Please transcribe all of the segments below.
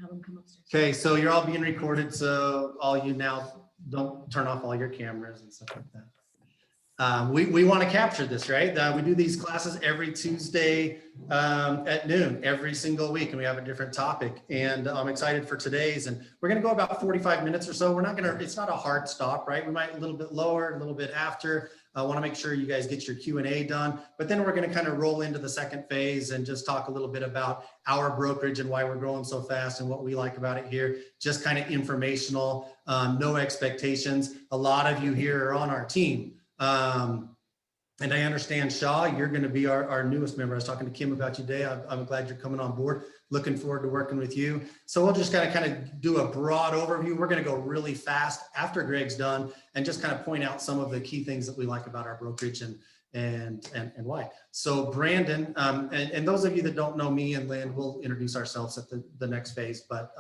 Have them come upstairs. Okay, so you're all being recorded, so all you now don't turn off all your cameras and stuff like that. We want to capture this, right? We do these classes every Tuesday at noon, every single week, and we have a different topic. And I'm excited for today's, and we're going to go about 45 minutes or so. We're not going to, it's not a hard stop, right? We might a little bit lower, a little bit after. I want to make sure you guys get your Q&A done, but then we're going to kind of roll into the second phase and just talk a little bit about our brokerage and why we're growing so fast and what we like about it here. Just kind of informational, no expectations. A lot of you here are on our team. And I understand, Shaw, you're going to be our newest member. I was talking to Kim about you today. I'm glad you're coming on board. Looking forward to working with you. So we'll just kind of do a broad overview. We're going to go really fast after Greg's done and just kind of point out some of the key things that we like about our brokerage and why. So Brandon, and those of you that don't know me and Lynn, we'll introduce ourselves at the next phase. But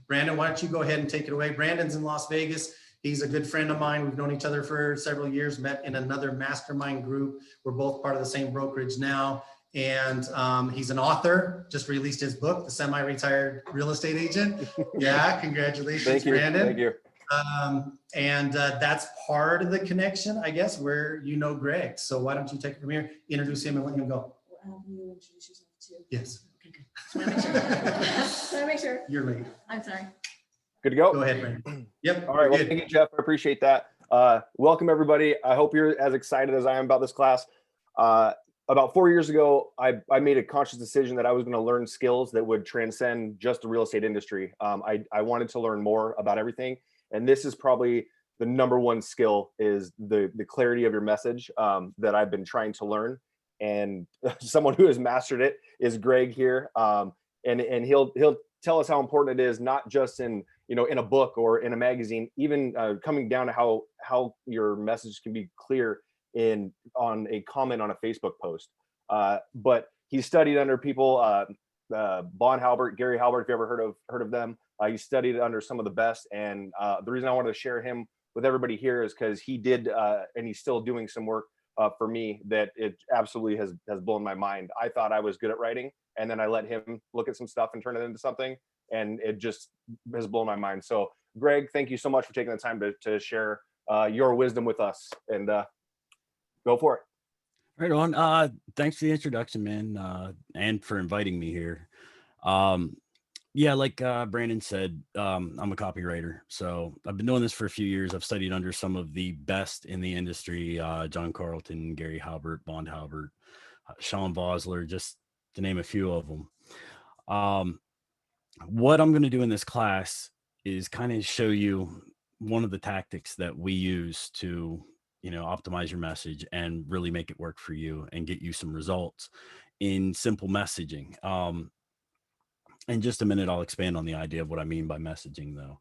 Brandon, why don't you go ahead and take it away? Brandon's in Las Vegas. He's a good friend of mine. We've known each other for several years, met in another mastermind group. We're both part of the same brokerage now. And he's an author, just released his book, The Semi-Retired Real Estate Agent. Yeah, congratulations, Thank you. Brandon. Thank you. And that's part of the connection, I guess, where you know Greg. So why don't you take it from here, introduce him and let him go. Will you introduce yourself too? Yes. Okay, good. Just want to make sure. Just want to make sure. You're late. I'm sorry. Good to go. Go ahead, Brandon. Yep. All right. Well, good. thank you, Jeff. I appreciate that. Welcome, everybody. I hope you're as excited as I am about this class. About 4 years ago, I made a conscious decision that I was going to learn skills that would transcend just the real estate industry. I wanted to learn more about everything. And this is probably the number one skill, is the clarity of your message that I've been trying to learn. And someone who has mastered it is Greg here. And he'll tell us how important it is, not just in a book or in a magazine, even coming down to how your message can be clear on a comment on a Facebook post. But he studied under people, Bon Halbert, Gary Halbert, if you ever heard of them. He studied under some of the best. And the reason I wanted to share him with everybody here is because he did, and he's still doing some work for me that it absolutely has blown my mind. I thought I was good at writing, and then I let him look at some stuff and turn it into something, and it just has blown my mind. So Greg, thank you so much for taking the time to share your wisdom with us, and go for it. Right on. Thanks for the introduction, man, and for inviting me here. Yeah, like Brandon said, I'm a copywriter. So I've been doing this for a few years. I've studied under some of the best in the industry, John Carlton, Gary Halbert, Bond Halbert, Sean Bosler, just to name a few of them. What I'm going to do in this class is kind of show you one of the tactics that we use to, optimize your message and really make it work for you and get you some results in simple messaging. In just a minute, I'll expand on the idea of what I mean by messaging, though.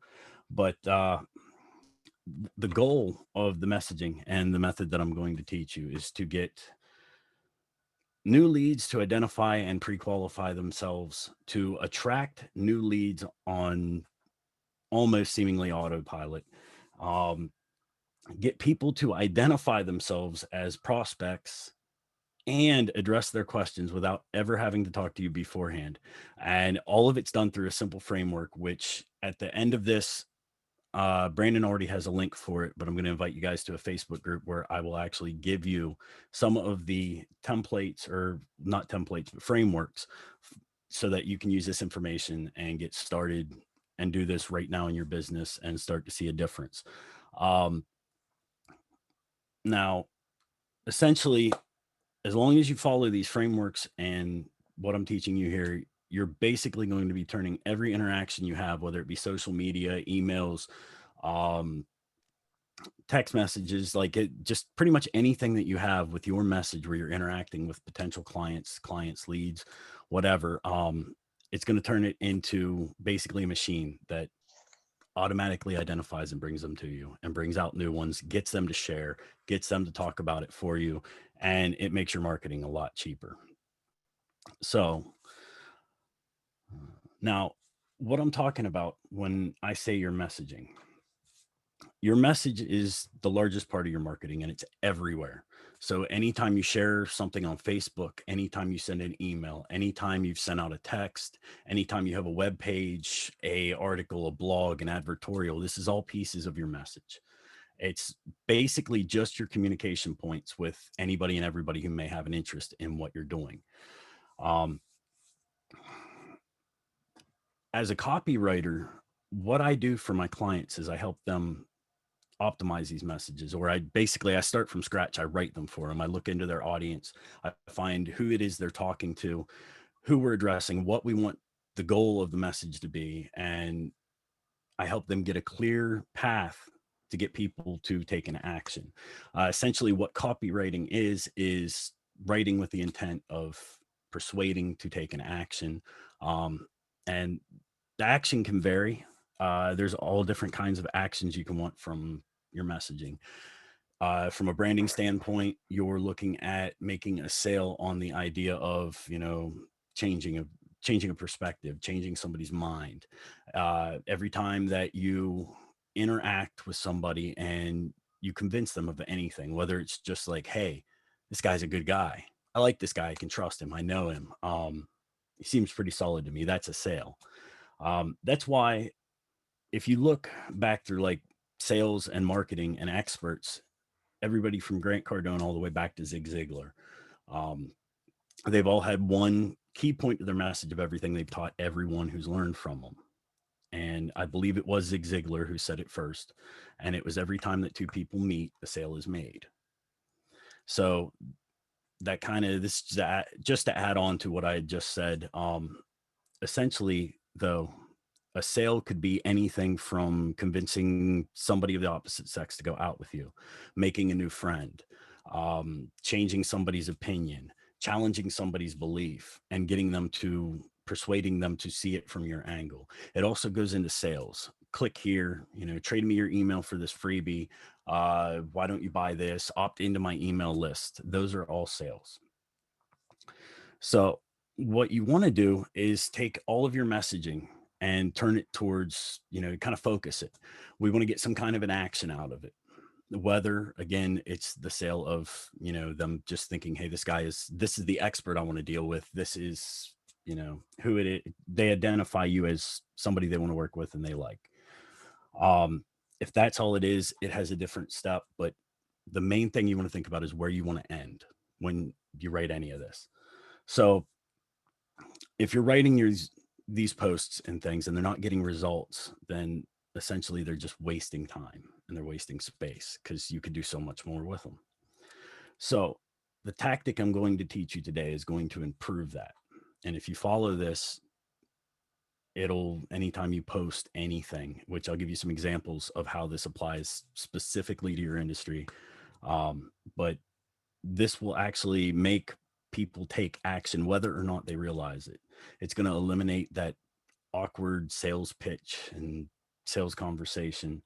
But the goal of the messaging and the method that I'm going to teach you is to get new leads to identify and pre-qualify themselves, to attract new leads on almost seemingly autopilot, get people to identify themselves as prospects and address their questions without ever having to talk to you beforehand. And all of it's done through a simple framework, which at the end of this, Brandon already has a link for it, but I'm going to invite you guys to a Facebook group where I will actually give you some of the templates, or not templates, but frameworks, so that you can use this information and get started and do this right now in your business and start to see a difference. Now, essentially, as long as you follow these frameworks and what I'm teaching you here, you're basically going to be turning every interaction you have, whether it be social media, emails, text messages, just pretty much anything that you have with your message where you're interacting with potential clients, leads, whatever, it's going to turn it into basically a machine that automatically identifies and brings them to you and brings out new ones, gets them to share, gets them to talk about it for you, and it makes your marketing a lot cheaper. So now what I'm talking about when I say your messaging, your message is the largest part of your marketing, and it's everywhere. So anytime you share something on Facebook, anytime you send an email, anytime you've sent out a text, anytime you have a web page, a article, a blog, an advertorial, this is all pieces of your message. It's basically just your communication points with anybody and everybody who may have an interest in what you're doing. As a copywriter, what I do for my clients is I help them optimize these messages, or I start from scratch. I write them for them. I look into their audience. I find who it is they're talking to, who we're addressing, what we want the goal of the message to be. And I help them get a clear path to get people to take an action. Essentially what copywriting is writing with the intent of persuading to take an action. And the action can vary. There's all different kinds of actions you can want from your messaging. From a branding standpoint, you're looking at making a sale on the idea of, changing a perspective, changing somebody's mind. Every time that you interact with somebody and you convince them of anything, whether it's just like, hey, this guy's a good guy. I like this guy. I can trust him. I know him. He seems pretty solid to me. That's a sale. That's why if you look back through like sales and marketing and experts, everybody from Grant Cardone all the way back to Zig Ziglar, they've all had one key point to their message of everything they've taught everyone who's learned from them. And I believe it was Zig Ziglar who said it first. And it was every time that two people meet, a sale is made. So that kind of just to add on to what I had just said, essentially, though, a sale could be anything from convincing somebody of the opposite sex to go out with you, making a new friend, changing somebody's opinion, challenging somebody's belief, and persuading them to see it from your angle. It also goes into sales. Click here, trade me your email for this freebie. Why don't you buy this? Opt into my email list. Those are all sales. So what you want to do is take all of your messaging and turn it towards, kind of focus it. We want to get some kind of an action out of it. Whether, again, it's the sale of, them just thinking, hey, this is the expert I want to deal with. This is, who it is. They identify you as somebody they want to work with and they like. If that's all it is, it has a different step. But the main thing you want to think about is where you want to end when you write any of this. So if you're writing these posts and things and they're not getting results, then essentially they're just wasting time and they're wasting space because you could do so much more with them. So the tactic I'm going to teach you today is going to improve that. And if you follow this, anytime you post anything, which I'll give you some examples of how this applies specifically to your industry. But this will actually make people take action, whether or not they realize it. It's going to eliminate that awkward sales pitch and sales conversation.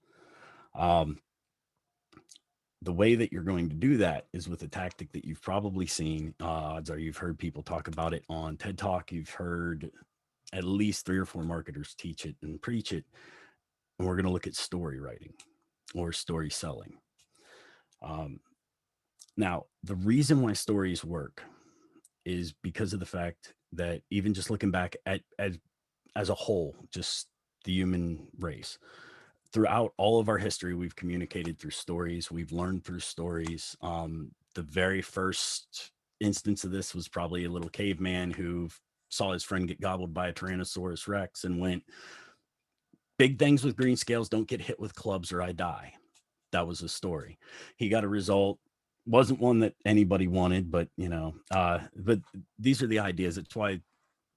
The way that you're going to do that is with a tactic that you've probably seen. Odds are you've heard people talk about it on TED Talk. You've heard at least 3 or 4 marketers teach it and preach it. And we're going to look at story writing or story selling. Now, the reason why stories work is because of the fact that even just looking back at as a whole, just the human race, throughout all of our history, we've communicated through stories. We've learned through stories. The very first instance of this was probably a little caveman who saw his friend get gobbled by a Tyrannosaurus Rex and went, big things with green scales don't get hit with clubs or I die. That was the story. He got a result. Wasn't one that anybody wanted, but but these are the ideas. It's why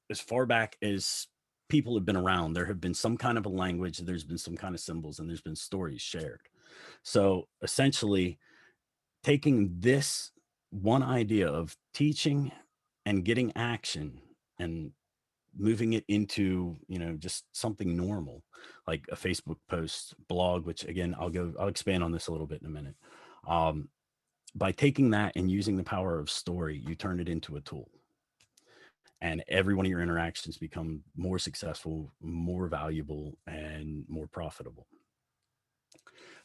as far back as people have been around, there have been some kind of a language, there's been some kind of symbols, and there's been stories shared. So essentially taking this one idea of teaching and getting action and moving it into, just something normal, like a Facebook post, blog, which again, I'll expand on this a little bit in a minute. By taking that and using the power of story, you turn it into a tool. And every one of your interactions become more successful, more valuable, and more profitable.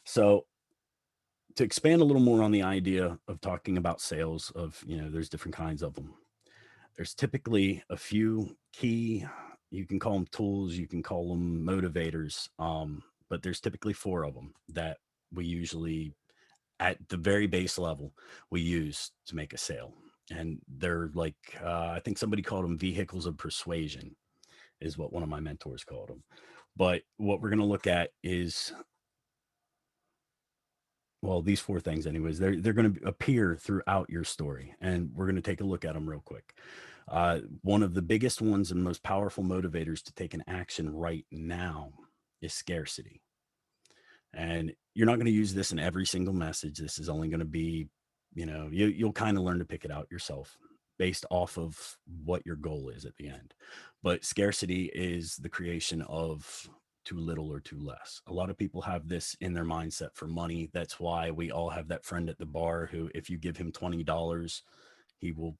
So to expand a little more on the idea of talking about sales of, there's different kinds of them. There's typically a few key, you can call them tools, you can call them motivators, but there's typically 4 of them that we usually, at the very base level, we use to make a sale. And they're like, I think somebody called them vehicles of persuasion, is what one of my mentors called them. But what we're going to look at is, well, these 4 things anyways, they're going to appear throughout your story, and we're going to take a look at them real quick. One of the biggest ones and most powerful motivators to take an action right now is scarcity. And you're not going to use this in every single message. This is only going to be, you'll kind of learn to pick it out yourself based off of what your goal is at the end. But scarcity is the creation of too little or too less. A lot of people have this in their mindset for money. That's why we all have that friend at the bar who, if you give him $20, he will,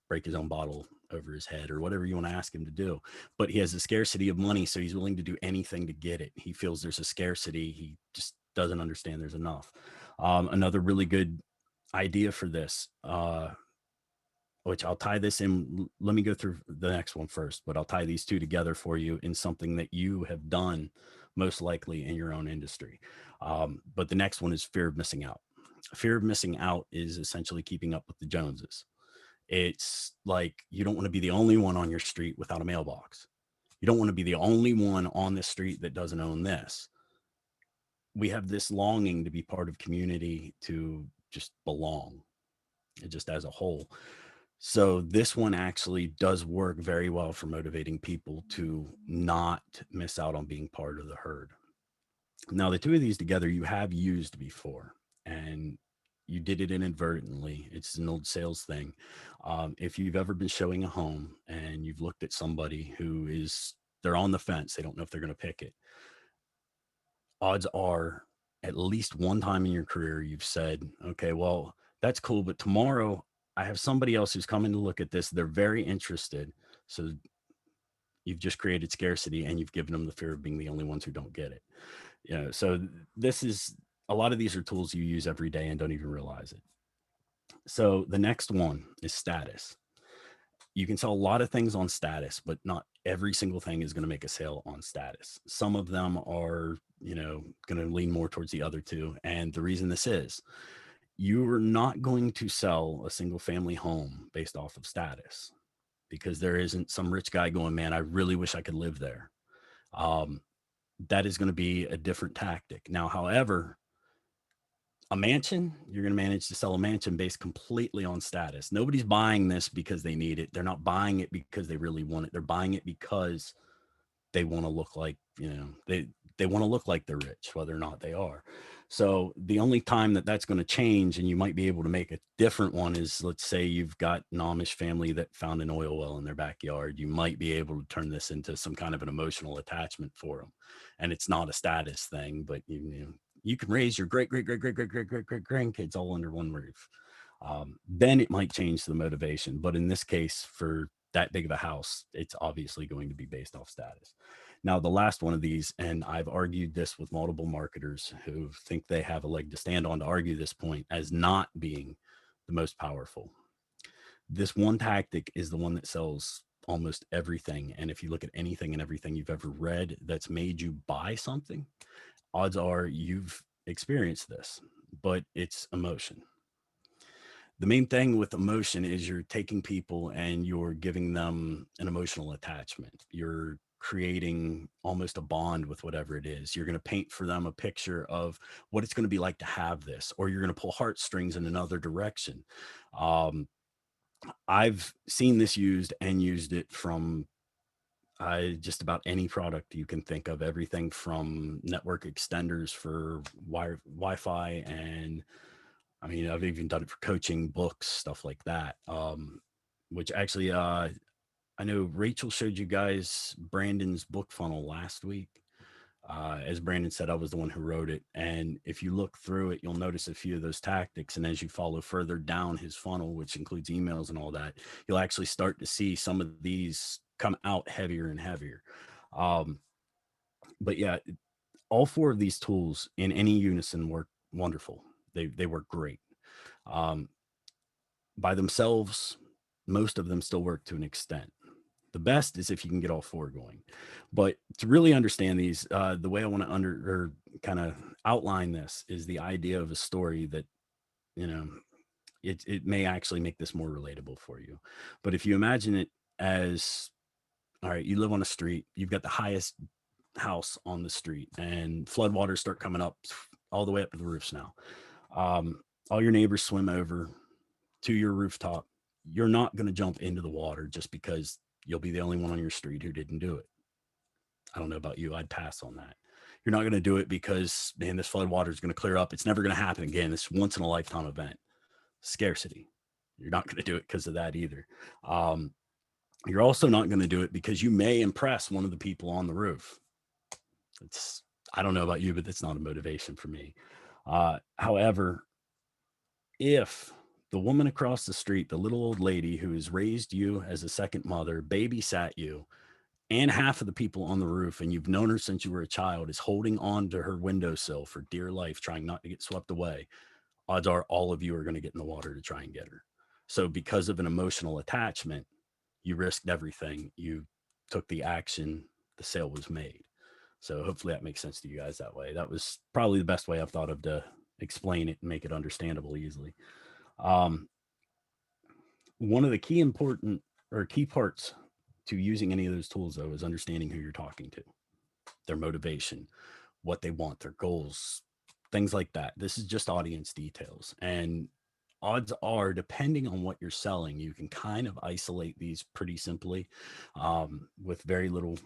break his own bottle over his head or whatever you want to ask him to do. But he has a scarcity of money, so he's willing to do anything to get it. He feels there's a scarcity. He just doesn't understand there's enough. Another really good idea for this, which I'll tie this in. Let me go through the next one first, but I'll tie these 2 together for you in something that you have done most likely in your own industry. But the next one is fear of missing out. Fear of missing out is essentially keeping up with the Joneses. It's like, you don't want to be the only one on your street without a mailbox. You don't want to be the only one on the street that doesn't own this. We have this longing to be part of community, to just belong, just as a whole. So this one actually does work very well for motivating people to not miss out on being part of the herd. Now, the 2 of these together you have used before, and you did it inadvertently. It's an old sales thing. If you've ever been showing a home and you've looked at somebody who they're on the fence, they don't know if they're going to pick it. Odds are, at least one time in your career, you've said, okay, well, that's cool, but tomorrow I have somebody else who's coming to look at this. They're very interested. So you've just created scarcity, and you've given them the fear of being the only ones who don't get it. So this is, a lot of these are tools you use every day and don't even realize it. So the next one is status. You can sell a lot of things on status, but not every single thing is going to make a sale on status. Some of them are, going to lean more towards the other 2. And the reason this is, you are not going to sell a single family home based off of status, because there isn't some rich guy going, man, I really wish I could live there. That is going to be a different tactic. Now, however, a mansion, you're going to manage to sell a mansion based completely on status. Nobody's buying this because they need it. They're not buying it because they really want it. They're buying it because they want to look like, they want to look like they're rich, whether or not they are. So the only time that that's going to change, and you might be able to make a different one, is, let's say you've got an Amish family that found an oil well in their backyard. You might be able to turn this into some kind of an emotional attachment for them. And it's not a status thing, but you can raise your great grandkids all under one roof. Then it might change the motivation. But in this case, for that big of a house, it's obviously going to be based off status. Now, the last one of these, and I've argued this with multiple marketers who think they have a leg to stand on to argue this point as not being the most powerful. This one tactic is the one that sells almost everything. And if you look at anything and everything you've ever read that's made you buy something, odds are you've experienced this, but it's emotion. The main thing with emotion is you're taking people and you're giving them an emotional attachment. You're creating almost a bond with whatever it is. You're going to paint for them a picture of what it's going to be like to have this, or you're going to pull heartstrings in another direction. I've seen this used and used it from just about any product you can think of, everything from network extenders for Wi-Fi, and I mean, I've even done it for coaching, books, stuff like that. Which actually, I know Rachel showed you guys Brandon's book funnel last week. As Brandon said, I was the one who wrote it. And if you look through it, you'll notice a few of those tactics. And as you follow further down his funnel, which includes emails and all that, you'll actually start to see some of these come out heavier and heavier. But yeah, all four of these tools in any unison work wonderful. They work great. Um, by themselves, most of them still work to an extent. The best is if you can get all four going. But to really understand these, the way I want to kind of outline this is the idea of a story that, you know, it may actually make this more relatable for you. But if you imagine it as, all right, you live on a street, you've got the highest house on the street, and floodwaters start coming up all the way up to the roofs now. All your neighbors swim over to your rooftop. You're not going to jump into the water just because you'll be the only one on your street who didn't do it. I don't know about you. I'd pass on that. You're not going to do it because, man, this flood water is going to clear up. It's never going to happen again. It's once in a lifetime event. Scarcity. You're not going to do it because of that either. You're also not going to do it because you may impress one of the people on the roof. I don't know about you, but that's not a motivation for me. However, if the woman across the street, the little old lady who has raised you as a second mother, babysat you, and half of the people on the roof, and you've known her since you were a child, is holding on to her windowsill for dear life, trying not to get swept away, odds are all of you are going to get in the water to try and get her. So because of an emotional attachment, you risked everything. You took the action, the sale was made. So hopefully that makes sense to you guys that way. That was probably the best way I've thought of to explain it and make it understandable easily. One of the key parts to using any of those tools, though, is understanding who you're talking to, their motivation, what they want, their goals, things like that. This is just audience details. And odds are, depending on what you're selling, you can kind of isolate these pretty simply with very little,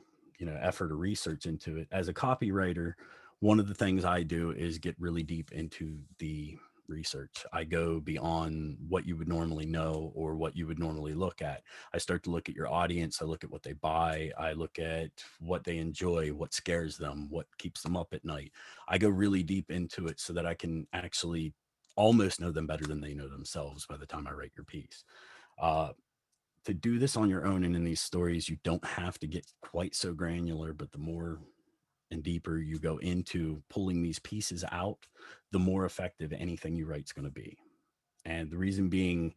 effort or research into it. As a copywriter, one of the things I do is get really deep into the research. I go beyond what you would normally know or what you would normally look at. I start to look at your audience. I look at what they buy. I look at what they enjoy, what scares them, what keeps them up at night. I go really deep into it so that I can actually almost know them better than they know themselves by the time I write your piece. To do this on your own and in these stories, you don't have to get quite so granular, but the more and deeper you go into pulling these pieces out, the more effective anything you write is going to be. And the reason being,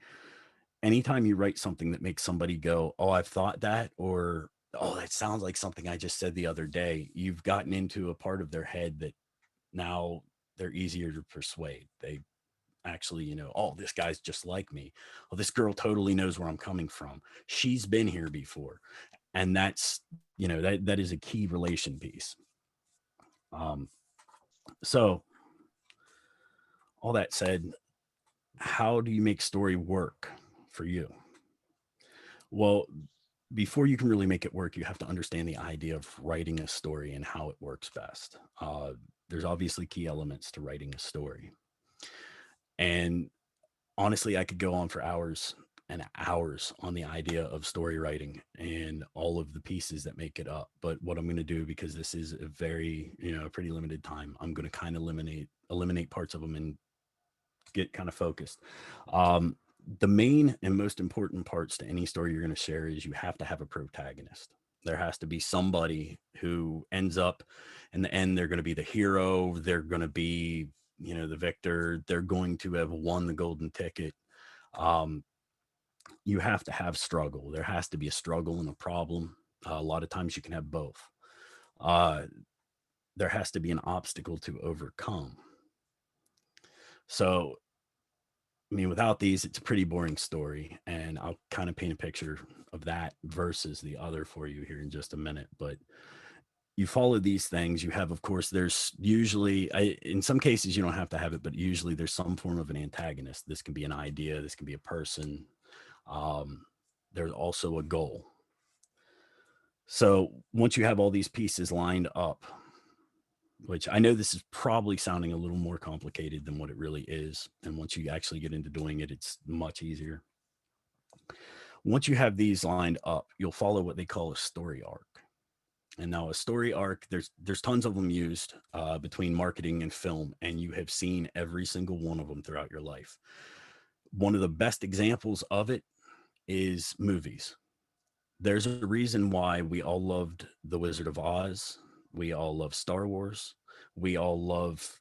anytime you write something that makes somebody go, oh, I've thought that, or, oh, that sounds like something I just said the other day, you've gotten into a part of their head that now they're easier to persuade. They actually, oh, this guy's just like me. Oh, this girl totally knows where I'm coming from. She's been here before. And that's, that is a key relation piece. So all that said, how do you make story work for you? Well, before you can really make it work, you have to understand the idea of writing a story and how it works best. There's obviously key elements to writing a story. And honestly, I could go on for hours and hours on the idea of story writing and all of the pieces that make it up. But what I'm going to do, because this is a very, pretty limited time, I'm going to kind of eliminate parts of them and get kind of focused. The main and most important parts to any story you're going to share is you have to have a protagonist. There has to be somebody who ends up in the end, they're going to be the hero. They're going to be, the victor. They're going to have won the golden ticket. You have to have struggle. There has to be a struggle and a problem. A lot of times you can have both. There has to be an obstacle to overcome. So, I mean, without these, it's a pretty boring story. And I'll kind of paint a picture of that versus the other for you here in just a minute. But you follow these things. You have, of course, there's usually, in some cases, you don't have to have it, but usually there's some form of an antagonist. This can be an idea. This can be a person. There's also a goal. So once you have all these pieces lined up, which I know this is probably sounding a little more complicated than what it really is. And once you actually get into doing it, it's much easier. Once you have these lined up, you'll follow what they call a story arc. And now a story arc, there's tons of them used between marketing and film, and you have seen every single one of them throughout your life. One of the best examples of it is movies. There's a reason why we all loved The Wizard of Oz. We all love Star Wars. We all love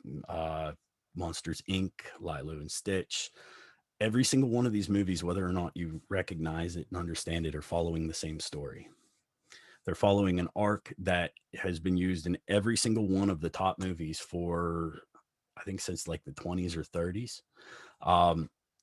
Monsters Inc., Lilo and Stitch. Every single one of these movies, whether or not you recognize it and understand it, are following the same story. They're following an arc that has been used in every single one of the top movies for, I think, since like the 20s or 30s.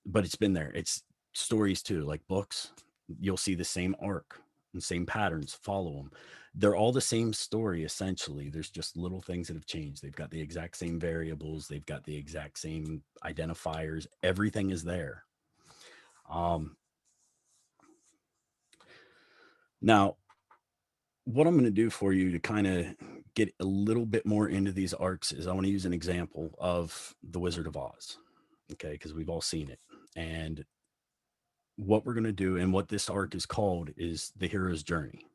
But it's been there. It's stories too, like books. You'll see the same arc and same patterns, follow them. They're all the same story, essentially. There's just little things that have changed. They've got the exact same variables. They've got the exact same identifiers. Everything is there. Now, what I'm going to do for you to kind of get a little bit more into these arcs is I want to use an example of The Wizard of Oz. Okay, because we've all seen it. And what we're going to do and what this arc is called is the hero's journey.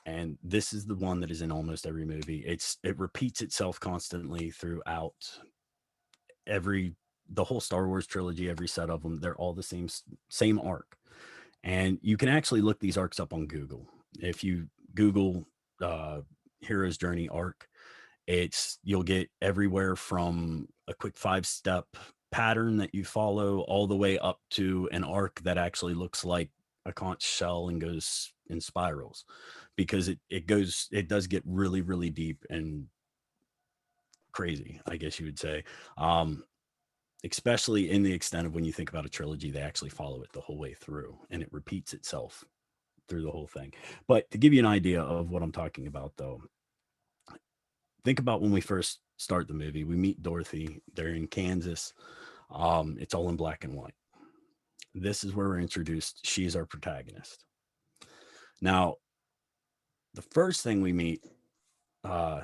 And this is the one that is in almost every movie. It repeats itself constantly throughout the whole Star Wars trilogy, every set of them. They're all the same arc. And you can actually look these arcs up on Google. If you Google hero's journey arc, you'll get everywhere from a quick 5-step pattern that you follow all the way up to an arc that actually looks like a conch shell and goes in spirals, because it does get really, really deep and crazy, I guess you would say. Especially in the extent of when you think about a trilogy, they actually follow it the whole way through, and it repeats itself through the whole thing. But to give you an idea of what I'm talking about, though, think about when we first start the movie. We meet Dorothy. They're in Kansas. It's all in black and white. This is where we're introduced. She's our protagonist. Now, the first thing we meet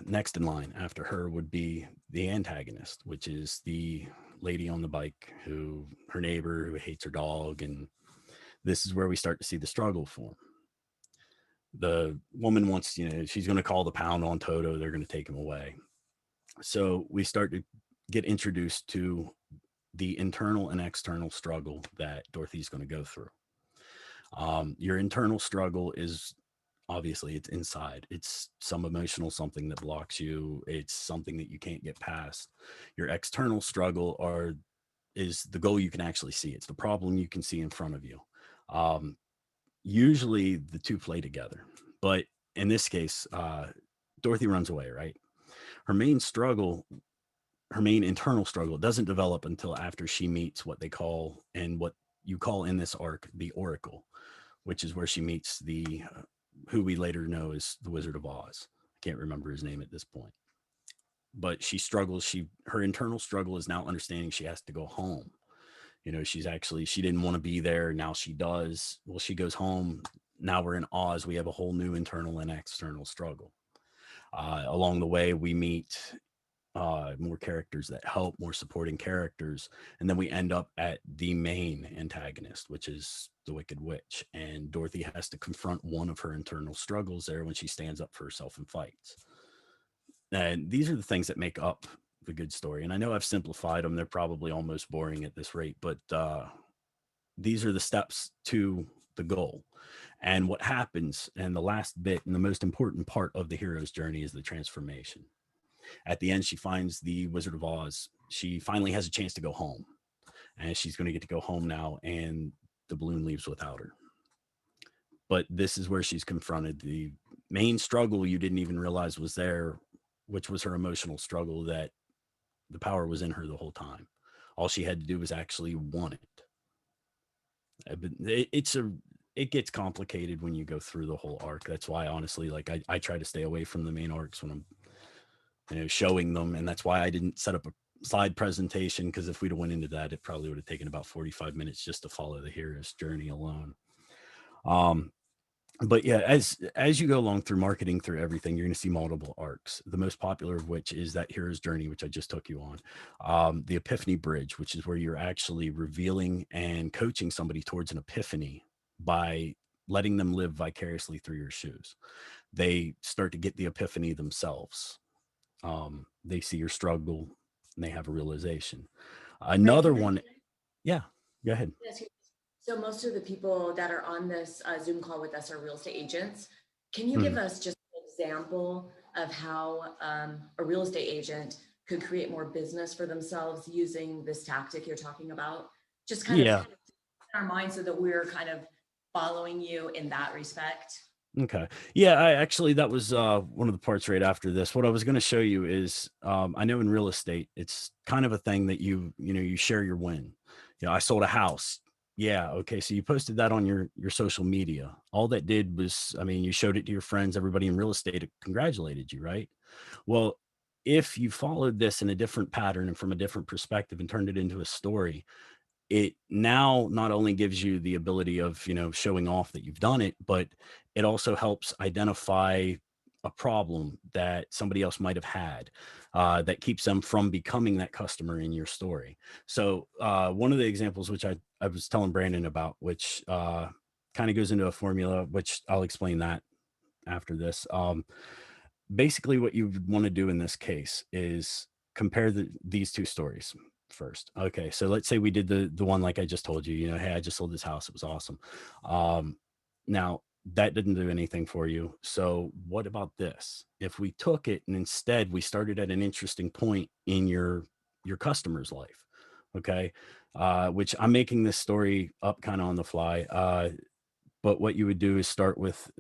next in line after her would be the antagonist, which is the lady on the bike her neighbor who hates her dog. And this is where we start to see the struggle form. The woman wants, she's going to call the pound on Toto. They're going to take him away. So we start to get introduced to the internal and external struggle that Dorothy's going to go through. Your internal struggle is obviously it's inside. It's some emotional something that blocks you. It's something that you can't get past. Your external struggle is the goal you can actually see. It's the problem you can see in front of you. Usually the two play together, but in this case, Dorothy runs away, right? Her main internal struggle doesn't develop until after she meets what they call, and what you call in this arc, the Oracle, which is where she meets who we later know as the Wizard of Oz. I can't remember his name at this point, but she struggles. Her internal struggle is now understanding she has to go home. She didn't want to be there. Now she does. Well, she goes home. Now we're in Oz. We have a whole new internal and external struggle. Along the way, we meet more characters that help, more supporting characters. And then we end up at the main antagonist, which is the Wicked Witch. And Dorothy has to confront one of her internal struggles there when she stands up for herself and fights. And these are the things that make up the good story. And I know I've simplified them. They're probably almost boring at this rate, but these are the steps to the goal. And what happens, and the last bit and the most important part of the hero's journey, is the transformation. At the end, she finds the Wizard of Oz. She finally has a chance to go home, and she's going to get to go home now, and the balloon leaves without her. But this is where she's confronted the main struggle you didn't even realize was there, which was her emotional struggle, that the power was in her the whole time. All she had to do was actually want it. It gets complicated when you go through the whole arc. That's why, honestly, like I try to stay away from the main arcs when I'm showing them. And that's why I didn't set up a slide presentation, because if we'd have went into that, it probably would have taken about 45 minutes just to follow the hero's journey alone. But yeah, as you go along through marketing, through everything, you're going to see multiple arcs, the most popular of which is that hero's journey, which I just took you on. The Epiphany Bridge, which is where you're actually revealing and coaching somebody towards an epiphany by letting them live vicariously through your shoes. They start to get the epiphany themselves. They see your struggle and they have a realization. Another one. Yeah, go ahead. So most of the people that are on this Zoom call with us are real estate agents. Can you give us just an example of how a real estate agent could create more business for themselves using this tactic you're talking about? Just kind of Yeah. in our mind so that we're kind of following you in that respect. Okay. Yeah, I actually, that was one of the parts right after this. What I was going to show you is, I know in real estate, it's kind of a thing that you share your win. I sold a house. Yeah. Okay. So you posted that on your social media. All that did was, I mean, you showed it to your friends, everybody in real estate congratulated you, right? Well, if you followed this in a different pattern and from a different perspective and turned it into a story, it now not only gives you the ability of showing off that you've done it, but it also helps identify a problem that somebody else might have had, that keeps them from becoming that customer in your story. So one of the examples which I was telling Brandon about, which kind of goes into a formula, which I'll explain that after this. Basically what you want to do in this case is compare these two stories first. Okay, so let's say we did the one like I just told you, hey, I just sold this house, it was awesome. Now that didn't do anything for you. So what about this? If we took it and instead we started at an interesting point in your customer's life, okay, which I'm making this story up kind of on the fly. But what you would do is start with,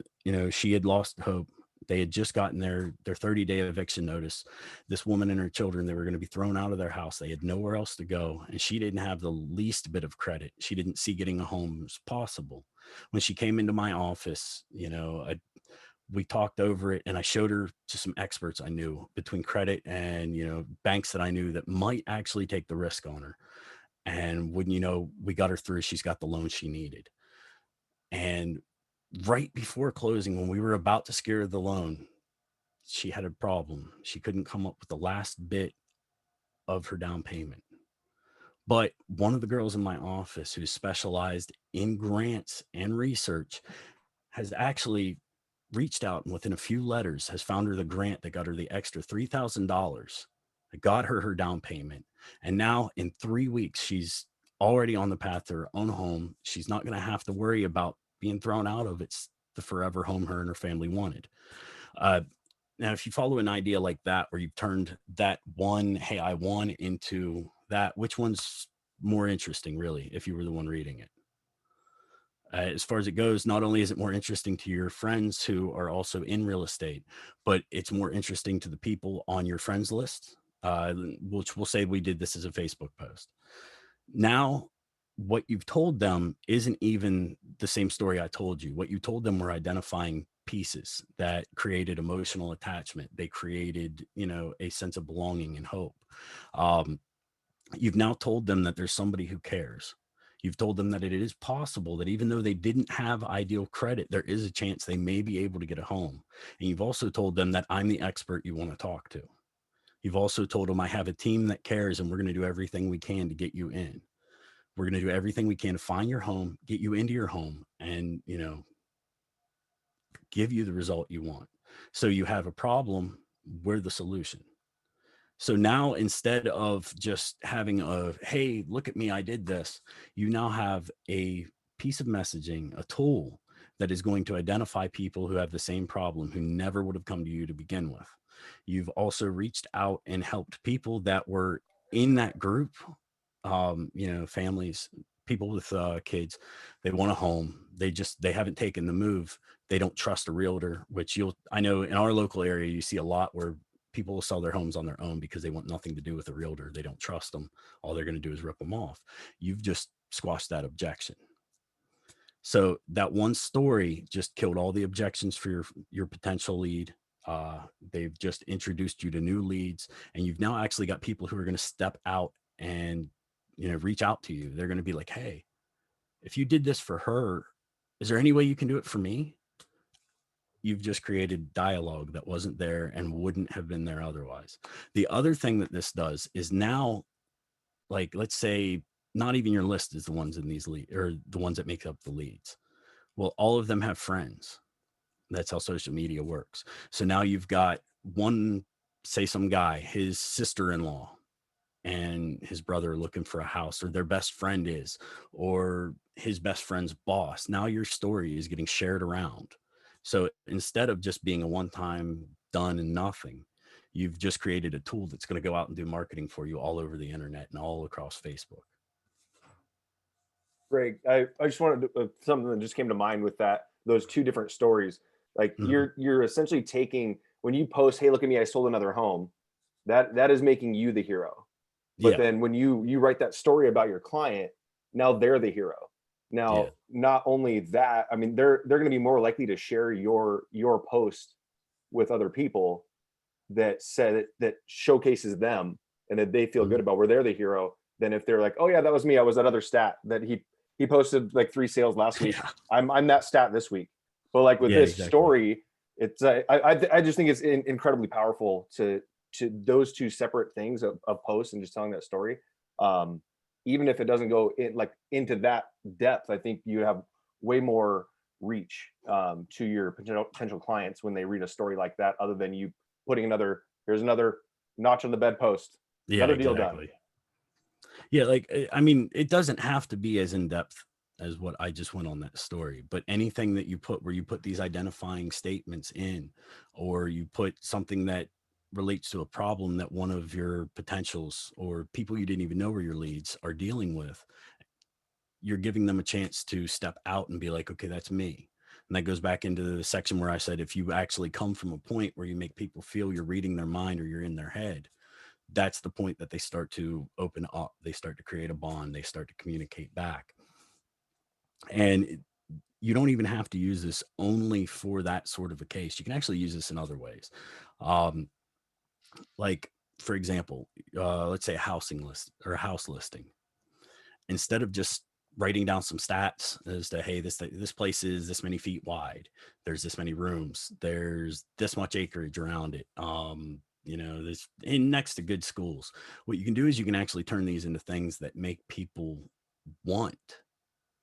she had lost hope. They had just gotten their 30-day eviction notice. This woman and her children, they were going to be thrown out of their house. They had nowhere else to go. And she didn't have the least bit of credit. She didn't see getting a home as possible. When she came into my office, we talked over it and I showed her to some experts I knew between credit and, banks that I knew that might actually take the risk on her. And when, we got her through, she's got the loan she needed. And right before closing, when we were about to secure the loan, she had a problem. She couldn't come up with the last bit of her down payment. But one of the girls in my office who specialized in grants and research has actually reached out and within a few letters has found her the grant that got her the extra $3,000 that got her down payment. And now in 3 weeks, she's already on the path to her own home. She's not going to have to worry about being thrown out of it's the forever home her and her family wanted. Now, if you follow an idea like that, where you've turned that one, hey, I won into that, which one's more interesting, really, if you were the one reading it? As far as it goes, not only is it more interesting to your friends who are also in real estate, but it's more interesting to the people on your friends list, which we'll say we did this as a Facebook post. Now, what you've told them isn't even the same story I told you. What you told them were identifying pieces that created emotional attachment. They created, a sense of belonging and hope. You've now told them that there's somebody who cares. You've told them that it is possible that even though they didn't have ideal credit, there is a chance they may be able to get a home. And you've also told them that I'm the expert you want to talk to. You've also told them I have a team that cares and we're going to do everything we can to get you in. We're going to do everything we can to find your home, get you into your home, and, give you the result you want. So you have a problem, we're the solution. So now instead of just having hey, look at me, I did this, you now have a piece of messaging, a tool that is going to identify people who have the same problem, who never would have come to you to begin with. You've also reached out and helped people that were in that group, families, people with kids. They want a home. They haven't taken the move. They don't trust a realtor, which I know in our local area, you see a lot where people will sell their homes on their own because they want nothing to do with a realtor. They don't trust them. All they're going to do is rip them off. You've just squashed that objection. So that one story just killed all the objections for your potential lead. They've just introduced you to new leads, and you've now actually got people who are going to step out and reach out to you. They're going to be like, hey, if you did this for her, is there any way you can do it for me? You've just created dialogue that wasn't there and wouldn't have been there otherwise. The other thing that this does is now, like, let's say not even your list is the ones in these leads or the ones that make up the leads. Well, all of them have friends. That's how social media works. So now you've got one, say some guy, his sister-in-law and his brother are looking for a house, or their best friend is, or his best friend's boss. Now your story is getting shared around. So instead of just being a one-time done nothing. You've just created a tool that's going to go out and do marketing for you all over the internet and all across Facebook. Greg, I just wanted to, something that just came to mind with those two different stories. Like you're essentially taking, when you post, hey, look at me, I sold another home, that is making you the hero. But then when you write that story about your client, now they're the hero. Now, not only that, I mean, they're going to be more likely to share your post with other people that showcases them and that they feel good about, where they're the hero, than if they're like, oh yeah, that was me. I was that other stat that he posted like 3 sales last week. I'm that stat this week. But like with this story, it's I just think it's incredibly powerful to those two separate things of posts and just telling that story. Even if it doesn't go into that depth, I think you have way more reach to your potential clients when they read a story like that, other than you putting here's another notch on the bedpost. Another deal done. Yeah, like, I mean, it doesn't have to be as in-depth as what I just went on that story, but anything that you put, where you put these identifying statements in, or you put something that relates to a problem that one of your potentials or people you didn't even know were your leads are dealing with, you're giving them a chance to step out and be like, okay, that's me. And that goes back into the section where I said, if you actually come from a point where you make people feel you're reading their mind or you're in their head, that's the point that they start to open up. They start to create a bond. They start to communicate back. And you don't even have to use this only for that sort of a case. You can actually use this in other ways. Like, for example, let's say a housing list or a house listing. Instead of just writing down some stats as to, hey, this place is this many feet wide, there's this many rooms, there's this much acreage around it, there's next to good schools. What you can do is you can actually turn these into things that make people want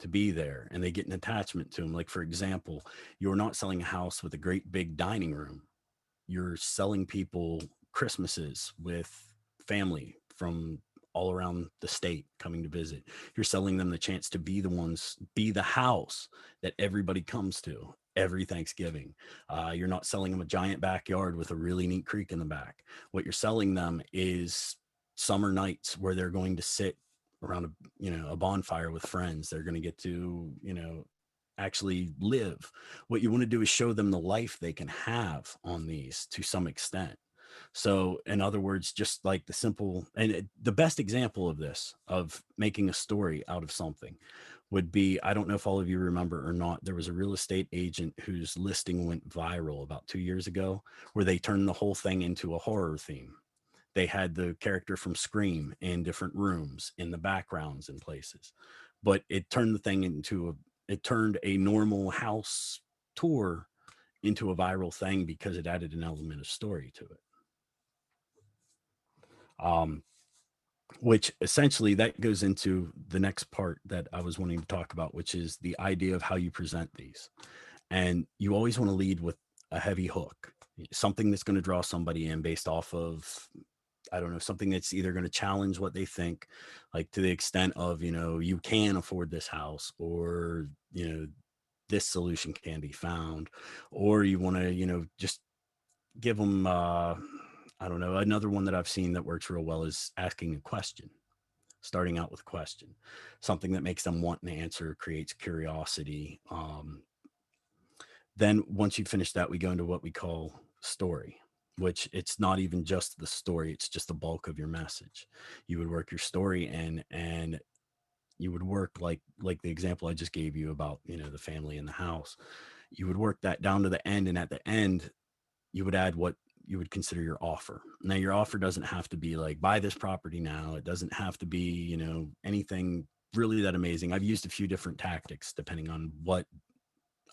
to be there and they get an attachment to them. Like, for example, you're not selling a house with a great big dining room. You're selling people Christmases with family from all around the state coming to visit. You're selling them the chance to be the house that everybody comes to every Thanksgiving. You're not selling them a giant backyard with a really neat creek in the back. What you're selling them is summer nights where they're going to sit around a bonfire with friends. They're going to get to, actually live. What you want to do is show them the life they can have on these to some extent. So in other words, just like the best example of this, of making a story out of something, would be, I don't know if all of you remember or not, there was a real estate agent whose listing went viral about 2 years ago, where they turned the whole thing into a horror theme. They had the character from Scream in different rooms, in the backgrounds and places, but it turned the thing it turned a normal house tour into a viral thing because it added an element of story to it. Which essentially that goes into the next part that I was wanting to talk about, which is the idea of how you present these. And you always want to lead with a heavy hook, something that's going to draw somebody in based off of, I don't know, something that's either going to challenge what they think, like to the extent of, you can afford this house, or, this solution can be found, or you want to, just give them, I don't know, another one that I've seen that works real well is asking a question, starting out with a question, something that makes them want an answer, creates curiosity. Then once you finish that, we go into what we call story, which it's not even just the story, it's just the bulk of your message. You would work your story in, and you would work like the example I just gave you about, the family in the house. You would work that down to the end, and at the end, you would add what you would consider your offer. Now, your offer doesn't have to be like, buy this property now. It doesn't have to be, anything really that amazing. I've used a few different tactics depending on what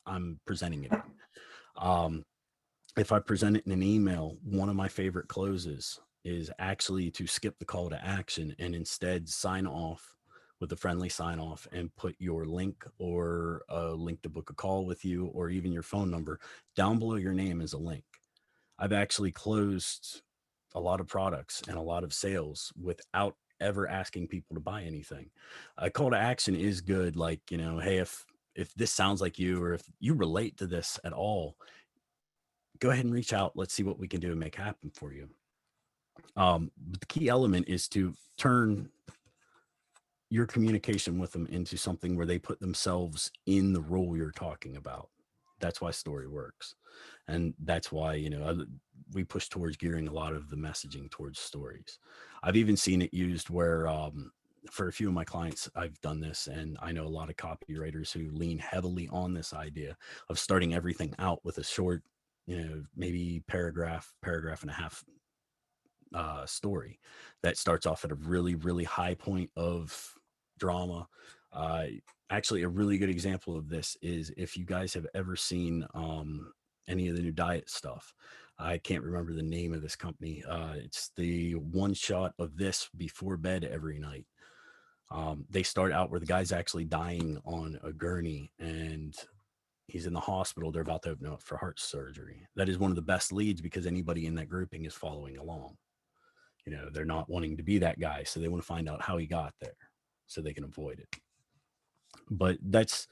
I'm presenting it in. If I present it in an email, one of my favorite closes is actually to skip the call to action and instead sign off with a friendly sign off and put your link, or a link to book a call with you, or even your phone number down below your name as a link. I've actually closed a lot of products and a lot of sales without ever asking people to buy anything. A call to action is good. Like, hey, if this sounds like you, or if you relate to this at all, go ahead and reach out. Let's see what we can do and make happen for you. But the key element is to turn your communication with them into something where they put themselves in the role you're talking about. That's why story works. And that's why, we push towards gearing a lot of the messaging towards stories. I've even seen it used where, for a few of my clients, I've done this, and I know a lot of copywriters who lean heavily on this idea of starting everything out with a short, maybe paragraph and a half story that starts off at a really, really high point of drama. Actually, a really good example of this is if you guys have ever seen any of the new diet stuff. I can't remember the name of this company. It's the one shot of this before bed every night. They start out where the guy's actually dying on a gurney and he's in the hospital. They're about to open up for heart surgery. That is one of the best leads because anybody in that grouping is following along. They're not wanting to be that guy. So they want to find out how he got there so they can avoid it. But that's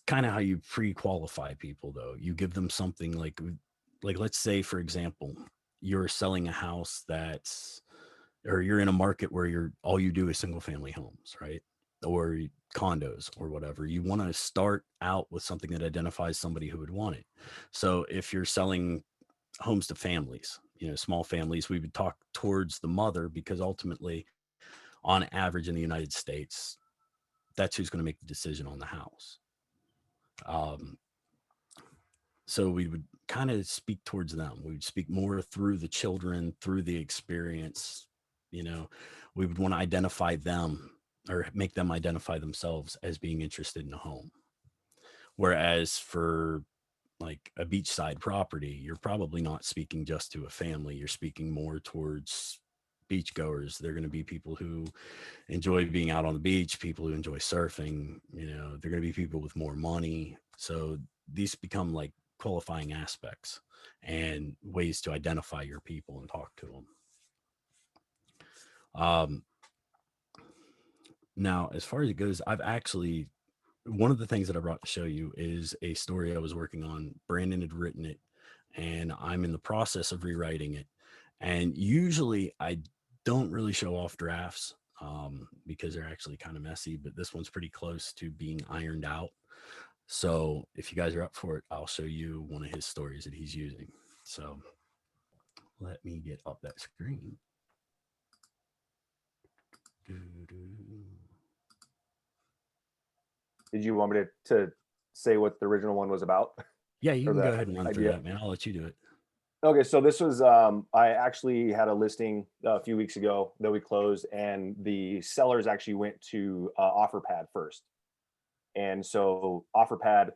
kind of how you pre-qualify people, though. You give them something like let's say, for example, you're selling a house or you're in a market where all you do is single family homes, right? Or condos or whatever. You want to start out with something that identifies somebody who would want it. So if you're selling homes to families, small families, we would talk towards the mother because ultimately, on average in the United States, that's who's going to make the decision on the house. So we would kind of speak towards them. We would speak more through the children, through the experience. We would want to identify them or make them identify themselves as being interested in a home. Whereas for like a beachside property, you're probably not speaking just to a family. You're speaking more towards beachgoers. They're going to be people who enjoy being out on the beach, people who enjoy surfing. They're going to be people with more money. So these become like qualifying aspects and ways to identify your people and talk to them. Now, as far as it goes, one of the things that I brought to show you is a story I was working on. Brandon had written it and I'm in the process of rewriting it. And usually I don't really show off drafts because they're actually kind of messy, but this one's pretty close to being ironed out. So if you guys are up for it, I'll show you one of his stories that he's using. So let me get up that screen. Did you want me to say what the original one was about? Yeah, you Or can go the ahead and run through that, man. I'll let you do it. Okay, so this was I actually had a listing a few weeks ago that we closed, and the sellers actually went to OfferPad first. And so OfferPad,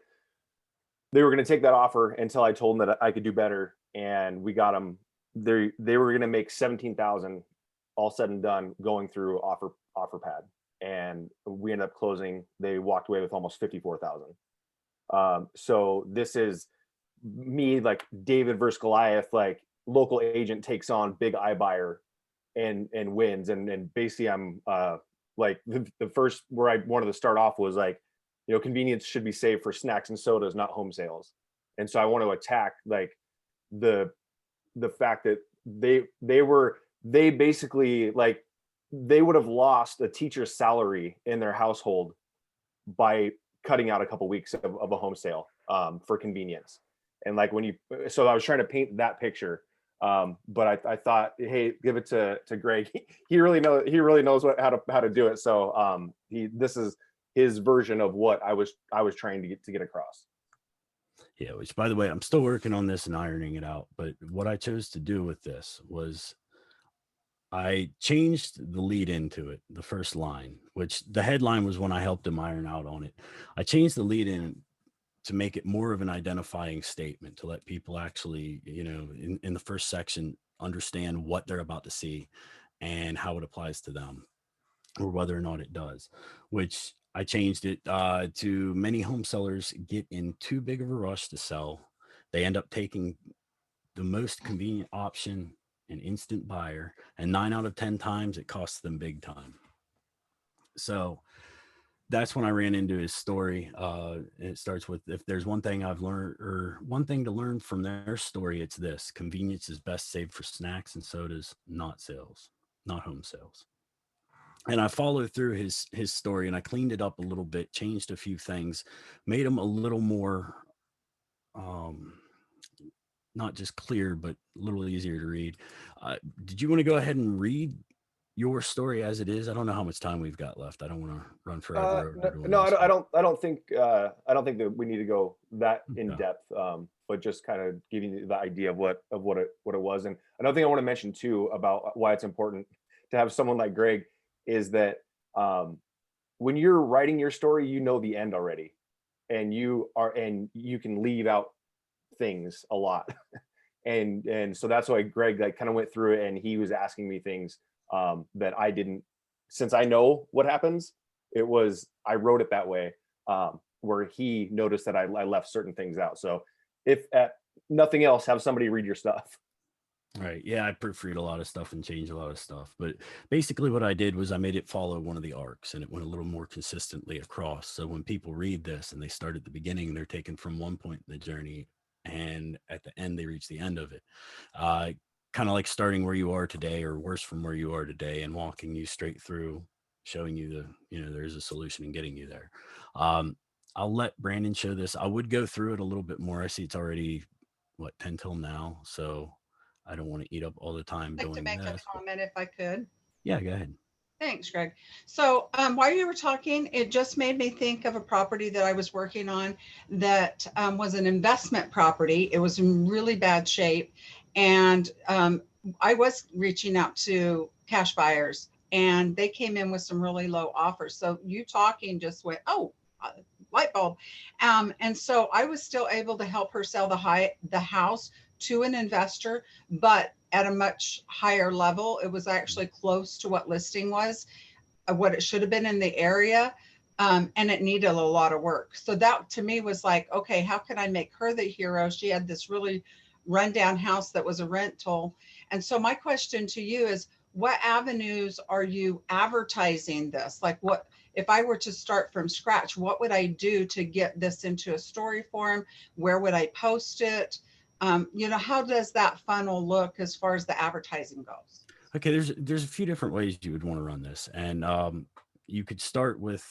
they were going to take that offer until I told them that I could do better, and we got them. They were going to make 17,000 all said and done going through OfferPad, and we ended up closing. They walked away with almost 54,000. So this is me, like David versus Goliath, like local agent takes on big iBuyer and wins. And basically I'm like the first where I wanted to start off was like, convenience should be saved for snacks and sodas, not home sales. And so I want to attack like the fact that they basically like they would have lost a teacher's salary in their household by cutting out a couple weeks of a home sale for convenience. And like so I was trying to paint that picture, but I thought, hey, give it to Greg. He really knows how to do it. So this is his version of what I was trying to get across. Yeah, which by the way, I'm still working on this and ironing it out. But what I chose to do with this was I changed the lead into it, the first line, which the headline was when I helped him iron out on it. I changed the lead in to make it more of an identifying statement, to let people actually, in the first section, understand what they're about to see and how it applies to them or whether or not it does, which I changed it to many home sellers get in too big of a rush to sell. They end up taking the most convenient option, an instant buyer, and 9 out of 10 times it costs them big time. So that's when I ran into his story. It starts with, if there's one thing I've learned, or one thing to learn from their story, it's this: convenience is best saved for snacks and sodas, not sales, not home sales. And I followed through his story, and I cleaned it up a little bit, changed a few things, made him a little more um not just clear, but a little easier to read. Did you want to go ahead and read your story as it is? I don't know how much time we've got left. I don't want to run forever over doing No, this. I don't think that we need to go that in depth. But just kind of giving you the idea of what it was. And another thing I want to mention too about why it's important to have someone like Greg is that when you're writing your story, you know the end already, and you can leave out things a lot. and so that's why Greg like kind of went through it, and he was asking me things that I didn't, since I know what happens. I wrote it that way, where he noticed that I left certain things out. So if at nothing else, have somebody read your stuff. Right. Yeah, I proofread a lot of stuff and change a lot of stuff. But basically what I did was I made it follow one of the arcs, and it went a little more consistently across. So when people read this and they start at the beginning, they're taken from one point in the journey, and at the end, they reach the end of it. Kind of like starting where you are today, or worse, from where you are today, and walking you straight through, showing you there's a solution and getting you there. I'll let Brandon show this. I would go through it a little bit more. I see it's already 10 till now. So I don't want to eat up all the time I'd like to doing make a this. comment if I could. Yeah, go ahead. Thanks, Greg. So while you were talking, it just made me think of a property that I was working on that was an investment property. It was in really bad shape. And I was reaching out to cash buyers, and they came in with some really low offers. So you talking just went, oh, light bulb. And so I was still able to help her sell the house to an investor, but at a much higher level. It was actually close to what listing was, what it should have been in the area. And it needed a lot of work. So that to me was like, okay, how can I make her the hero? She had this really rundown house that was a rental. And so my question to you is, what avenues are you advertising this? Like, what, if I were to start from scratch, what would I do to get this into a story form? Where would I post it? How does that funnel look as far as the advertising goes? Okay, there's a few different ways you would want to run this, and you could start with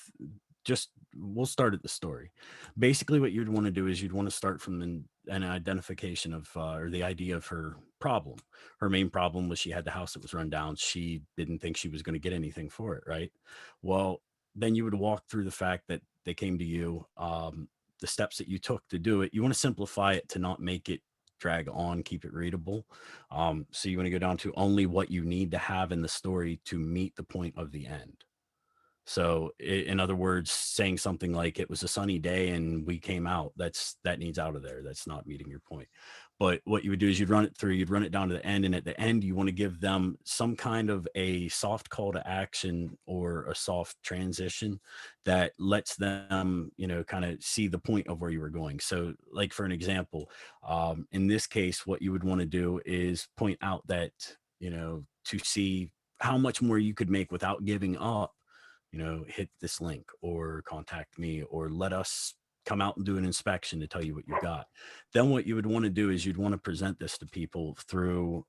we'll start at the story. Basically, what you'd want to do is you'd want to start from an identification of or the idea of her problem. Her main problem was she had the house that was run down. She didn't think she was going to get anything for it, right? Well, then you would walk through the fact that they came to you, the steps that you took to do it. You want to simplify it to not make it drag on, keep it readable. So you want to go down to only what you need to have in the story to meet the point of the end. So in other words, saying something like it was a sunny day and we came out, that needs out of there. That's not meeting your point. But what you would do is you'd run it down to the end. And at the end, you want to give them some kind of a soft call to action or a soft transition that lets them, kind of see the point of where you were going. So like, for an example, in this case, what you would want to do is point out that, to see how much more you could make without giving up, hit this link or contact me or let us come out and do an inspection to tell you what you've got. Then what you would want to do is you'd want to present this to people through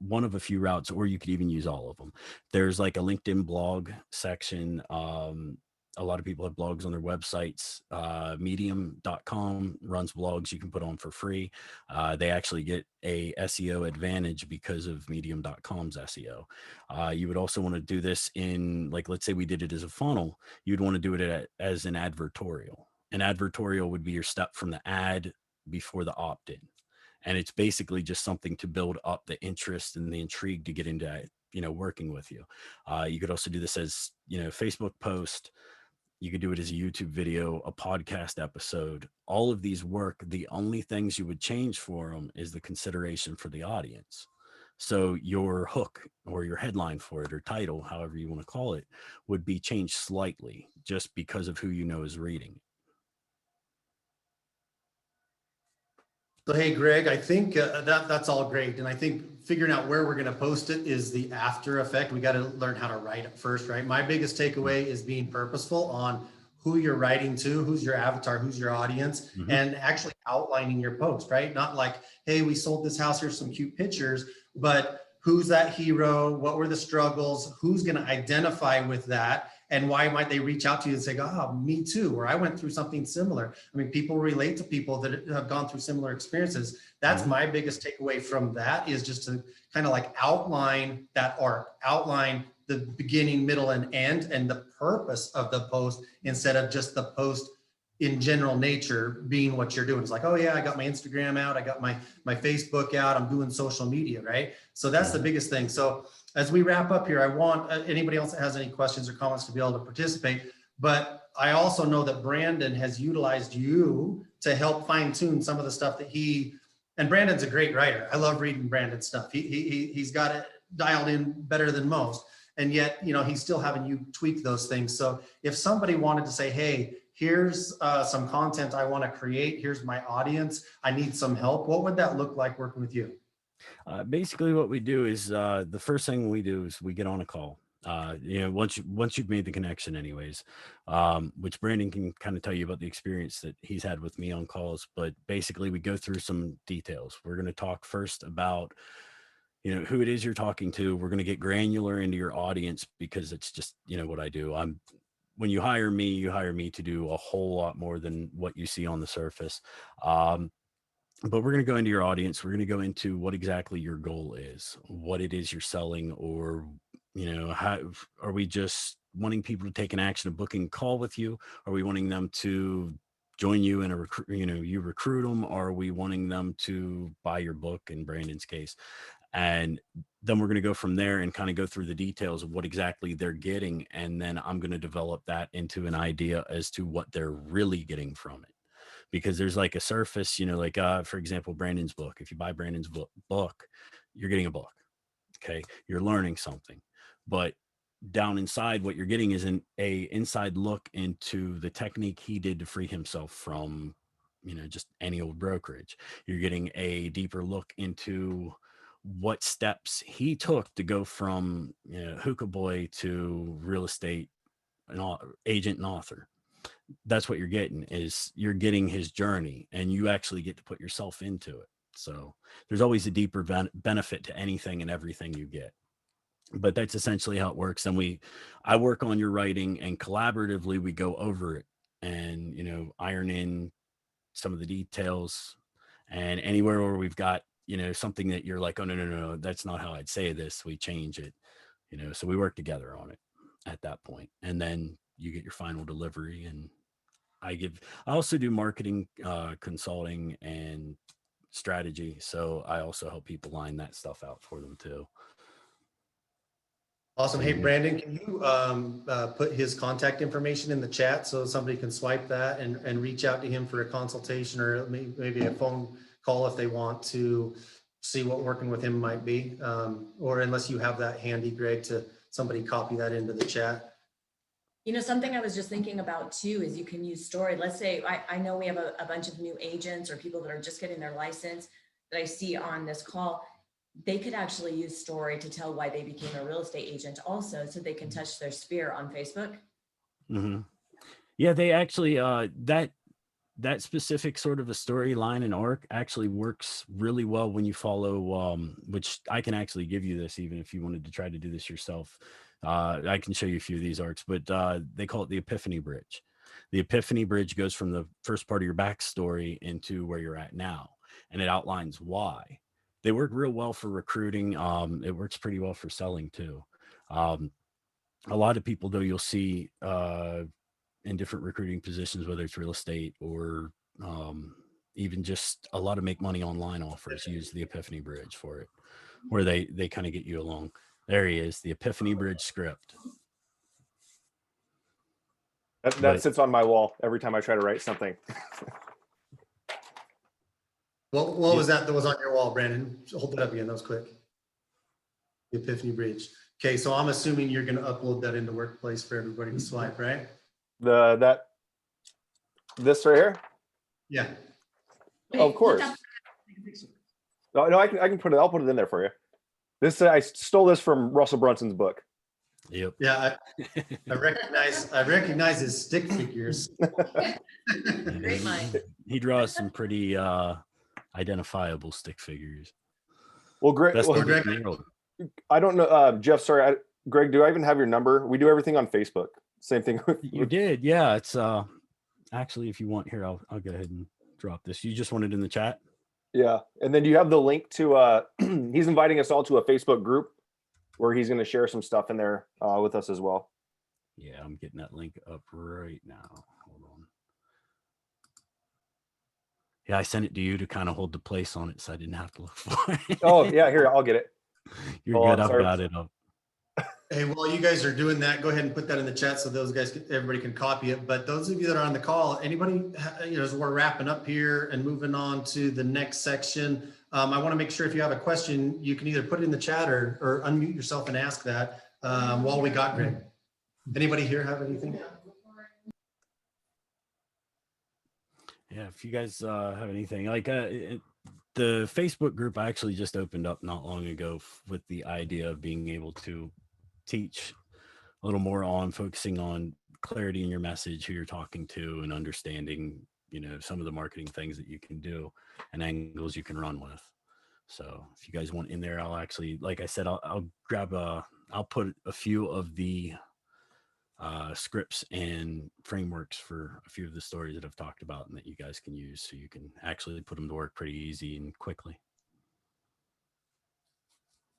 one of a few routes, or you could even use all of them. There's like a LinkedIn blog section. A lot of people have blogs on their websites. Medium.com runs blogs you can put on for free. They actually get a SEO advantage because of Medium.com's SEO. You would also want to do this in, like, let's say we did it as a funnel. You'd want to do it as an advertorial. An advertorial would be your step from the ad before the opt-in. And it's basically just something to build up the interest and the intrigue to get into, working with you. You could also do this as, Facebook post. You could do it as a YouTube video, a podcast episode. All of these work. The only things you would change for them is the consideration for the audience. So your hook or your headline for it, or title, however you want to call it, would be changed slightly just because of who is reading. So, hey, Greg, I think that's all great. And I think figuring out where we're going to post it is the after effect. We got to learn how to write it first, right? My biggest takeaway is being purposeful on who you're writing to, who's your avatar, who's your audience, and actually outlining your post, right? Not like, hey, we sold this house, here's some cute pictures, but who's that hero? What were the struggles? Who's going to identify with that? And why might they reach out to you and say, oh, me too, or I went through something similar. I mean, people relate to people that have gone through similar experiences. That's my biggest takeaway from that, is just to kind of like outline that arc, outline the beginning, middle, and end, and the purpose of the post, instead of just the post in general nature being what you're doing. It's like, oh yeah, I got my Instagram out, I got my Facebook out, I'm doing social media, right? So that's the biggest thing. So as we wrap up here, I want anybody else that has any questions or comments to be able to participate. But I also know that Brandon has utilized you to help fine tune some of the stuff that and Brandon's a great writer. I love reading Brandon's stuff. He's got it dialed in better than most. And yet, he's still having you tweak those things. So if somebody wanted to say, hey, here's some content I want to create, here's my audience, I need some help, what would that look like working with you? Basically what we do is the first thing we do is we get on a call. Once you've made the connection anyways, which Brandon can kind of tell you about the experience that he's had with me on calls. But basically we go through some details. We're going to talk first about who it is you're talking to. We're going to get granular into your audience, because it's just, what I do. When you hire me to do a whole lot more than what you see on the surface. But we're going to go into your audience. We're going to go into what exactly your goal is, what it is you're selling, or, how are we just wanting people to take an action of booking a call with you? Are we wanting them to join you in a you recruit them? Or are we wanting them to buy your book in Brandon's case? And then we're going to go from there and kind of go through the details of what exactly they're getting. And then I'm going to develop that into an idea as to what they're really getting from it. Because there's like a surface, for example, Brandon's book. If you buy Brandon's book, you're getting a book. Okay. You're learning something, but down inside, what you're getting is a inside look into the technique he did to free himself from, just any old brokerage. You're getting a deeper look into what steps he took to go from, hookah boy to real estate agent and author. That's what you're getting his journey, and you actually get to put yourself into it. So there's always a deeper benefit to anything and everything you get. But that's essentially how it works. And I work on your writing, and collaboratively we go over it and, iron in some of the details. And anywhere where we've got, something that you're like, oh, no, that's not how I'd say this, we change it, so we work together on it at that point. And then you get your final delivery. And I also do marketing, consulting, and strategy. So I also help people line that stuff out for them too. Awesome. Hey, Brandon, can you put his contact information in the chat so somebody can swipe that and reach out to him for a consultation, or maybe a phone call if they want to see what working with him might be? Or unless you have that handy, Greg, to somebody copy that into the chat. Something I was just thinking about too is you can use story. Let's say I know we have a bunch of new agents or people that are just getting their license that I see on this call. They could actually use story to tell why they became a real estate agent also, so they can touch their sphere on Facebook. Mm-hmm. Yeah, they actually, that specific sort of a storyline and arc actually works really well when you follow, which I can actually give you this, even if you wanted to try to do this yourself. I can show you a few of these arcs, but they call it the Epiphany Bridge. The Epiphany Bridge goes from the first part of your backstory into where you're at now, and it outlines why. They work real well for recruiting. It works pretty well for selling too. A lot of people, though, you'll see in different recruiting positions, whether it's real estate or even just a lot of make money online offers, use the Epiphany Bridge for it, where they kind of get you along. There he is, the Epiphany Bridge script. That sits on my wall every time I try to write something. What was that was on your wall, Brandon? Hold it up again. That was quick. The Epiphany Bridge. Okay, so I'm assuming you're going to upload that into Workplace for everybody to swipe, right? This right here? Yeah. Oh, of course. No, I can put it. I'll put it in there for you. This I stole this from Russell Brunson's book. Yep. Yeah, I recognize his stick figures. Great mind. He draws some pretty identifiable stick figures. Well, Greg, Best well, artist Greg, in the world. I don't know, Jeff. Sorry, Greg. Do I even have your number? We do everything on Facebook. Same thing. You did, yeah. It's actually, if you want here, I'll go ahead and drop this. You just want it in the chat? Yeah, and then do you have the link to? He's inviting us all to a Facebook group where he's going to share some stuff in there with us as well. Yeah, I'm getting that link up right now. Hold on. Yeah, I sent it to you to kind of hold the place on it, so I didn't have to look for it. Oh yeah, here, I'll get it. You're Oh, good. I'm I've sorry. got it up. Hey, while you guys are doing that, go ahead and put that in the chat so everybody can copy it. But those of you that are on the call, anybody, as we're wrapping up here and moving on to the next section, I want to make sure if you have a question, you can either put it in the chat or unmute yourself and ask that while we got Greg. Anybody here have anything? Yeah, if you guys have anything like the Facebook group, I actually just opened up not long ago with the idea of being able to teach a little more on focusing on clarity in your message, who you're talking to, and understanding, some of the marketing things that you can do and angles you can run with. So if you guys want in there, I'll actually, like I said, I'll put a few of the scripts and frameworks for a few of the stories that I've talked about and that you guys can use, so you can actually put them to work pretty easy and quickly.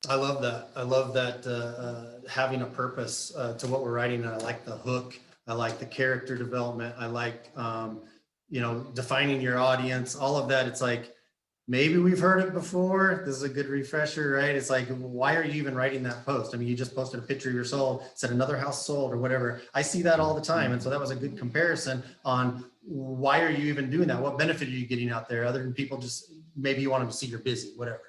I love that. I love that having a purpose to what we're writing. And I like the hook. I like the character development. I like, defining your audience, all of that. It's like, maybe we've heard it before. This is a good refresher, right? It's like, why are you even writing that post? I mean, you just posted a picture of your sold, said another house sold or whatever. I see that all the time. And so that was a good comparison on why are you even doing that? What benefit are you getting out there other than people just, maybe you want them to see you're busy, whatever.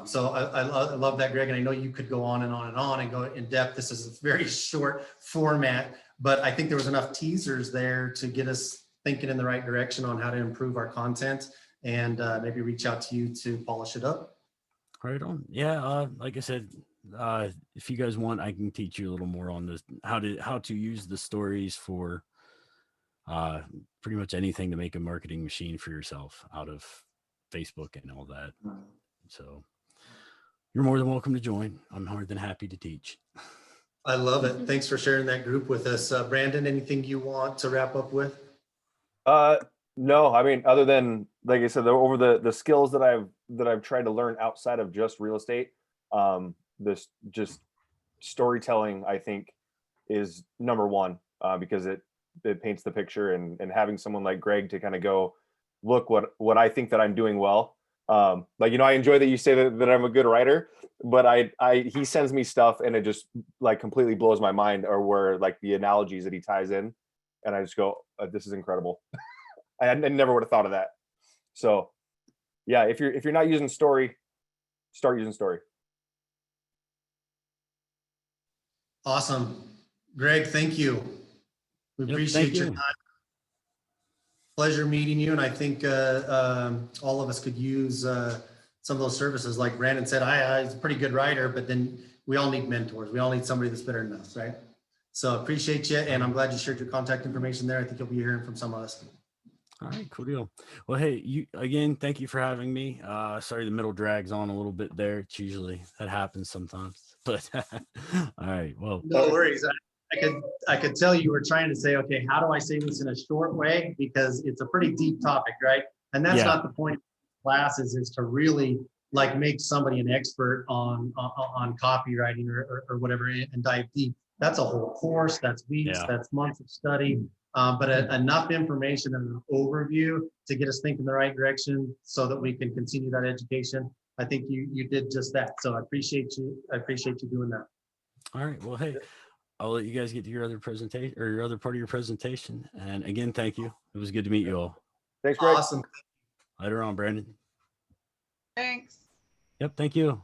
So I love that, Greg. And I know you could go on and on and on and go in depth. This is a very short format, but I think there was enough teasers there to get us thinking in the right direction on how to improve our content and maybe reach out to you to polish it up. Right on. Yeah. Like I said, if you guys want, I can teach you a little more on this, how to use the stories for pretty much anything to make a marketing machine for yourself out of Facebook and all that. So you're more than welcome to join. I'm more than happy to teach. I love it. Thanks for sharing that group with us. Brandon, anything you want to wrap up with? No, I mean, other than, like I said, over the skills that I've tried to learn outside of just real estate, this just storytelling, I think, is number one, because it paints the picture, and having someone like Greg to kind of go, look what I think that I'm doing well. I enjoy that you say that I'm a good writer, but he sends me stuff and it just like completely blows my mind, or where like the analogies that he ties in, and I just go, this is incredible. I never would have thought of that. So yeah, if you're not using story, start using story. Awesome. Greg, thank you. We appreciate your time. Pleasure meeting you. And I think all of us could use some of those services. Like Brandon said, he's a pretty good writer, but then we all need mentors. We all need somebody that's better than us, right? So appreciate you. And I'm glad you shared your contact information there. I think you'll be hearing from some of us. All right, cool deal. Well, hey, thank you for having me. Sorry the middle drags on a little bit there. It's usually, that happens sometimes, but all right, well. No worries. I could tell you were trying to say, okay, how do I say this in a short way? Because it's a pretty deep topic, right? And that's not the point of classes, is to really like make somebody an expert on copywriting or whatever and dive deep. That's a whole course, that's weeks, that's months of study. But enough information and an overview to get us thinking the right direction so that we can continue that education. I think you did just that. So I appreciate you. I appreciate you doing that. All right. Well, hey, I'll let you guys get to your other presentation or your other part of your presentation. And again, thank you. It was good to meet you all. Thanks, Greg. Awesome. Later on, Brandon. Thanks. Yep. Thank you.